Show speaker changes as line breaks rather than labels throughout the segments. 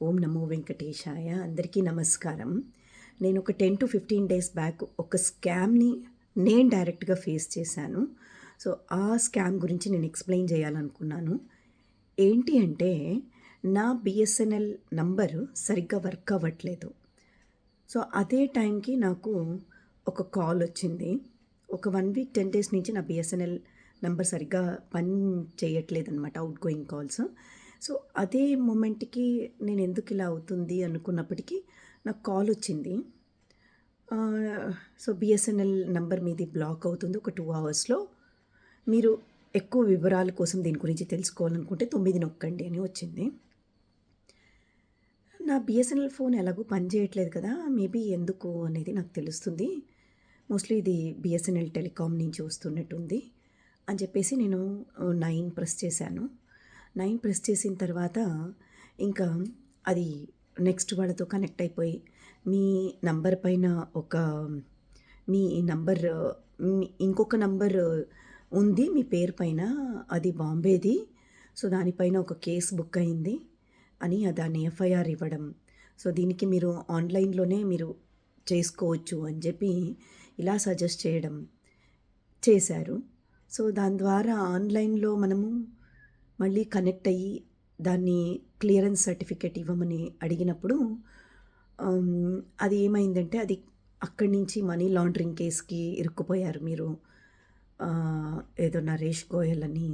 ఓం నమో వెంకటేశాయ. అందరికీ నమస్కారం. నేను ఒక 10 to 15 డేస్ బ్యాక్ ఒక స్కామ్‌ని నేను డైరెక్ట్‌గా ఫేస్ చేశాను. సో, ఆ స్కామ్ గురించి నేను ఎక్స్‌ప్లెయిన్ చేయాలనుకున్నాను. ఏంటి అంటే, నా బిఎస్ఎన్ఎల్ నంబరు సరిగ్గా వర్క్ అవ్వట్లేదు. సో, అదే టైంకి నాకు ఒక కాల్ వచ్చింది. ఒక 1 వీక్ 10 డేస్ నుంచి నా బిఎస్ఎన్ఎల్ నంబర్ సరిగ్గా పని చేయట్లేదనమాట, ఔట్‌గోయింగ్ కాల్స్. సో, అదే మొమెంట్‌కి నేను ఎందుకు ఇలా అవుతుంది అనుకున్నప్పటికీ నాకు కాల్ వచ్చింది. సో, బిఎస్ఎన్ఎల్ నంబర్ మీది బ్లాక్ అవుతుంది ఒక 2 అవర్స్‌లో. మీరు ఎక్కువ వివరాల కోసం దీని గురించి తెలుసుకోవాలనుకుంటే 9 నొక్కండి అని వచ్చింది. నా బిఎస్ఎన్ఎల్ ఫోన్ ఎలాగో పని చేయట్లేదు కదా! మేబీ ఎందుకు అనేది నాకు తెలుస్తుంది. మోస్ట్‌లీ ఇది బిఎస్ఎన్ఎల్ టెలికామ్ నుంచి వస్తున్నట్టుంది అని చెప్పేసి నేను 9 ప్రెస్ చేశాను. 9 ప్రెస్ చేసిన తర్వాత ఇంకా అది నెక్స్ట్ వాళ్ళతో కనెక్ట్ అయిపోయి, మీ నంబర్ పైన ఒక మీ నంబర్ ఇంకొక నంబర్ ఉంది మీ పేరు పైన, అది బాంబేది. సో, దానిపైన ఒక కేస్ బుక్ అయింది అని దాన్ని ఎఫ్ఐఆర్ ఇవ్వడం. సో, దీనికి మీరు ఆన్‌లైన్‌లోనే మీరు చేసుకోవచ్చు అని చెప్పి ఇలా సజెస్ట్ చేయడం చేశారు. సో, దాని ద్వారా ఆన్‌లైన్‌లో మనము మళ్ళీ కనెక్ట్ అయ్యి దాన్ని క్లియరెన్స్ సర్టిఫికేట్ ఇవ్వమని అడిగినప్పుడు అది ఏమైందంటే, అది అక్కడి నుంచి మనీ లాండరింగ్ కేస్‌కి ఇరుక్కుపోయారు మీరు. ఏదో నరేష్ గోయల్ అని.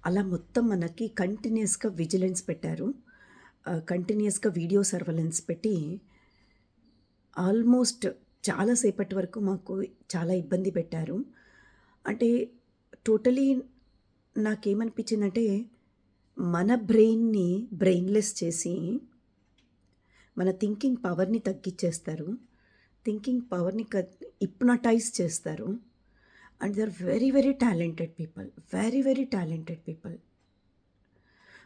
అలా మొత్తం మనకి కంటిన్యూయస్‌గా విజిలెన్స్ పెట్టారు. కంటిన్యూయస్‌గా వీడియో సర్వేలెన్స్ పెట్టి ఆల్మోస్ట్ చాలా సేపటి వరకు మాకు చాలా ఇబ్బంది పెట్టారు. అంటే టోటలీ నాకేమనిపించిందంటే, మన బ్రెయిన్‌ని బ్రెయిన్‌లెస్ చేసి, మన థింకింగ్ పవర్‌ని తగ్గిచ్చేస్తారు. థింకింగ్ పవర్‌ని హిప్నటైజ్ చేస్తారు. And they are very, very talented people. Very, very talented people.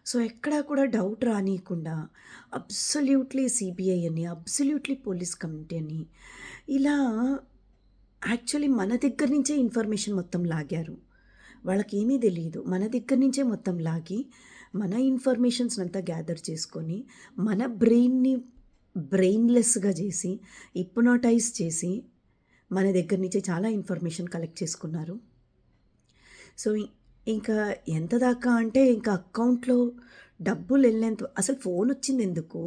So, ఎక్కడా కూడా డౌట్ రానీయకుండా అబ్సల్యూట్‌లీ సీబీఐ అని, అబ్సల్యూట్‌లీ పోలీస్ కమిటీ అని, ఇలా యాక్చువల్లీ మన దగ్గర నుంచే ఇన్ఫర్మేషన్ మొత్తం లాగారు. వాళ్ళకేమీ తెలీదు. మన దగ్గర నుంచే మొత్తం లాగి, మన ఇన్ఫర్మేషన్స్‌నంతా గ్యాదర్ చేసుకొని, మన బ్రెయిన్‌ని బ్రెయిన్‌లెస్‌గా చేసి, హిప్నోటైజ్ చేసి, మన దగ్గర నుంచే చాలా ఇన్ఫర్మేషన్ కలెక్ట్ చేసుకున్నారు. సో, ఇంకా ఎంత దాకా అంటే, ఇంకా అకౌంట్‌లో డబ్బులెళ్ళేంత అసలు ఫోనొచ్చిందెందుకు?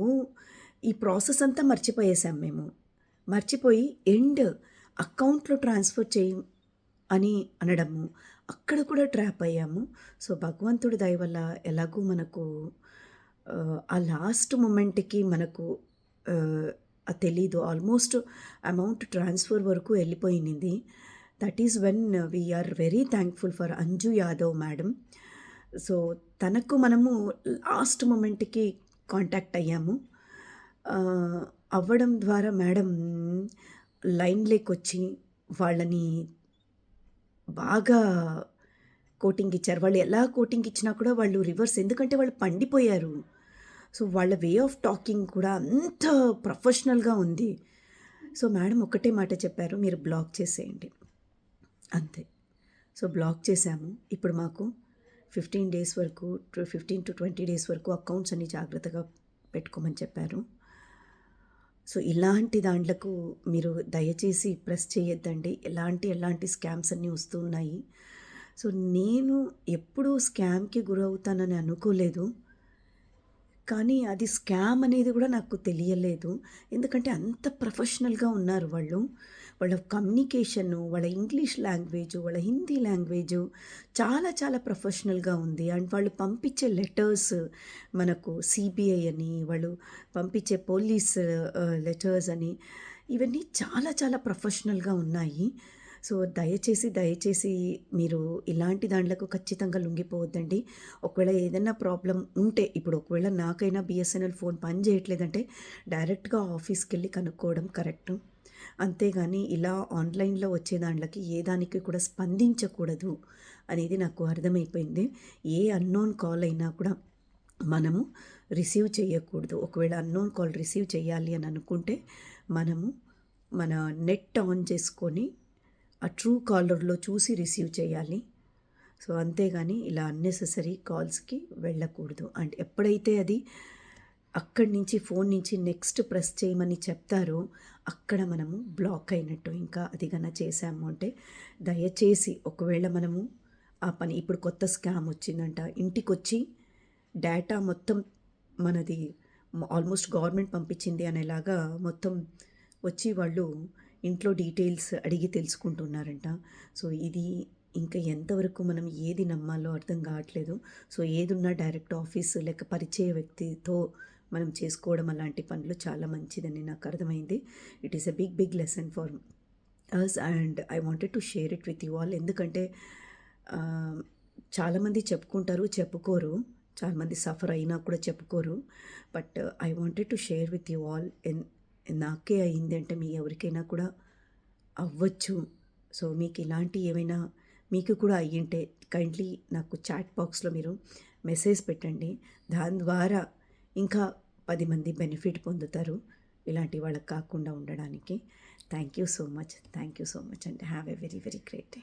ఈ ప్రాసెస్ అంతా మర్చిపోయేసాం మేము. మర్చిపోయి అకౌంట్‌లో ట్రాన్స్‌ఫర్ చెయ్యి అని అనడము. అక్కడ కూడా ట్రాప్ అయ్యాము. సో, భగవంతుడి దయ వల్ల ఎలాగో మనకు ఆ లాస్ట్ మొమెంట్‌కి మనకు అది తెలీదు. ఆల్మోస్ట్ అమౌంట్ ట్రాన్స్‌ఫర్ వరకు ఎళ్ళిపోయినింది. That is when we are very thankful for Anju Yadav madam. So, తనకు మనము లాస్ట్ మొమెంట్‌కి కాంటాక్ట్ అయ్యాము. అవ్వడం ద్వారా మేడం లైన్‌లోకొచ్చి వాళ్ళని బాగా కోటింగ్ ఇచ్చారు. వాళ్ళు ఎలా కోటింగ్ ఇచ్చినా కూడా వాళ్ళు రివర్స్, ఎందుకంటే వాళ్ళు పండిపోయారు. సో, వాళ్ళ వే ఆఫ్ టాకింగ్ కూడా అంత ప్రొఫెషనల్‌గా ఉంది. సో, మేడం ఒకటే మాట చెప్పారు, "మీరు బ్లాక్ చేసేయండి." అంతే. సో, బ్లాక్ చేశాము. ఇప్పుడు మాకు 15 డేస్ వరకు 15-20 డేస్ వరకు అకౌంట్స్ అన్నీ జాగ్రత్తగా పెట్టుకోమని చెప్పారు. సో, ఇలాంటి దాంట్లకు మీరు దయచేసి ప్రెస్ చేయొద్దండి. ఎలాంటి స్కామ్స్ అన్నీ వస్తూ ఉన్నాయి. సో, నేను ఎప్పుడూ స్కామ్‌కి గురవుతానని అనుకోలేదు. కానీ అది స్కామ్ అనేది కూడా నాకు తెలియలేదు. ఎందుకంటే అంత ప్రొఫెషనల్‌గా ఉన్నారు వాళ్ళు. వాళ్ళ కమ్యూనికేషను, వాళ్ళ ఇంగ్లీష్ లాంగ్వేజు, వాళ్ళ హిందీ లాంగ్వేజు చాలా చాలా ప్రొఫెషనల్‌గా ఉంది. అండ్ వాళ్ళు పంపించే లెటర్స్ మనకు సీబీఐ అని, వాళ్ళు పంపించే పోలీస్ లెటర్స్ అని, ఇవన్నీ చాలా చాలా ప్రొఫెషనల్‌గా ఉన్నాయి. సో, దయచేసి మీరు ఇలాంటి దాంట్లకు ఖచ్చితంగా లొంగిపోవద్దండి. ఒకవేళ ఏదైనా ప్రాబ్లమ్ ఉంటే, ఇప్పుడు ఒకవేళ నాకైనా బిఎస్ఎన్ఎల్ ఫోన్ పని చేయట్లేదంటే డైరెక్ట్‌గా ఆఫీస్‌కెళ్ళి కనుక్కోవడం కరెక్టు. అంతేగాని ఇలా ఆన్‌లైన్‌లో వచ్చే దాంట్లకి ఏ దానికి కూడా స్పందించకూడదు అనేది నాకు అర్థమైపోయింది. ఏ అన్నోన్ కాల్ అయినా కూడా మనము రిసీవ్ చేయకూడదు. ఒకవేళ అన్నోన్ కాల్ రిసీవ్ చేయాలి అని అనుకుంటే, మనము మన నెట్ ఆన్ చేసుకొని ఆ ట్రూ కాలర్‌లో చూసి రిసీవ్ చేయాలి. సో, అంతేగాని ఇలా అన్నెసెసరీ కాల్స్‌కి వెళ్ళకూడదు. అండ్ ఎప్పుడైతే అది అక్కడి నుంచి ఫోన్ నుంచి నెక్స్ట్ ప్రెస్ చేయమని చెప్తారో అక్కడ మనము బ్లాక్ అయినట్టు. ఇంకా అది గన చేశాము అంటే దయచేసి ఒకవేళ మనము ఆ పని ఇప్పుడు కొత్త స్కామ్ వచ్చిందంట. ఇంటికొచ్చి డేటా మొత్తం మనది ఆల్మోస్ట్ గవర్నమెంట్ పంపించింది అనేలాగా మొత్తం వచ్చి వాళ్ళు ఇంట్లో డీటెయిల్స్ అడిగి తెలుసుకుంటున్నారంట. సో ఇది ఇంకా ఎంతవరకు మనం ఏది నమ్మాలో అర్థం కావట్లేదు. సో ఏదున్నా డైరెక్ట్ ఆఫీస్ లేక పరిచయ వ్యక్తితో మనం చేసుకోవడం అలాంటి పనులు చాలా మంచిదని నాకు అర్థమైంది. It is a big lesson for us and I wanted to share it with you all. ఎందుకంటే చాలామంది చెప్పుకుంటారు, చెప్పుకోరు. చాలామంది సఫర్ అయినా కూడా చెప్పుకోరు. But I wanted to share with you all. నాకే అయిందంటే మీ ఎవరికైనా కూడా అవ్వచ్చు. సో మీకు ఇలాంటి ఏమైనా మీకు కూడా అయ్యుంటే కైండ్లీ నాకు చాట్ బాక్స్లో మీరు మెసేజ్ పెట్టండి. దాని ద్వారా ఇంకా 10 మంది బెనిఫిట్ పొందుతారు ఇలాంటి వాళ్ళకి కాకుండా ఉండడానికి. Thank you so much. Thank you so much and have a very great day.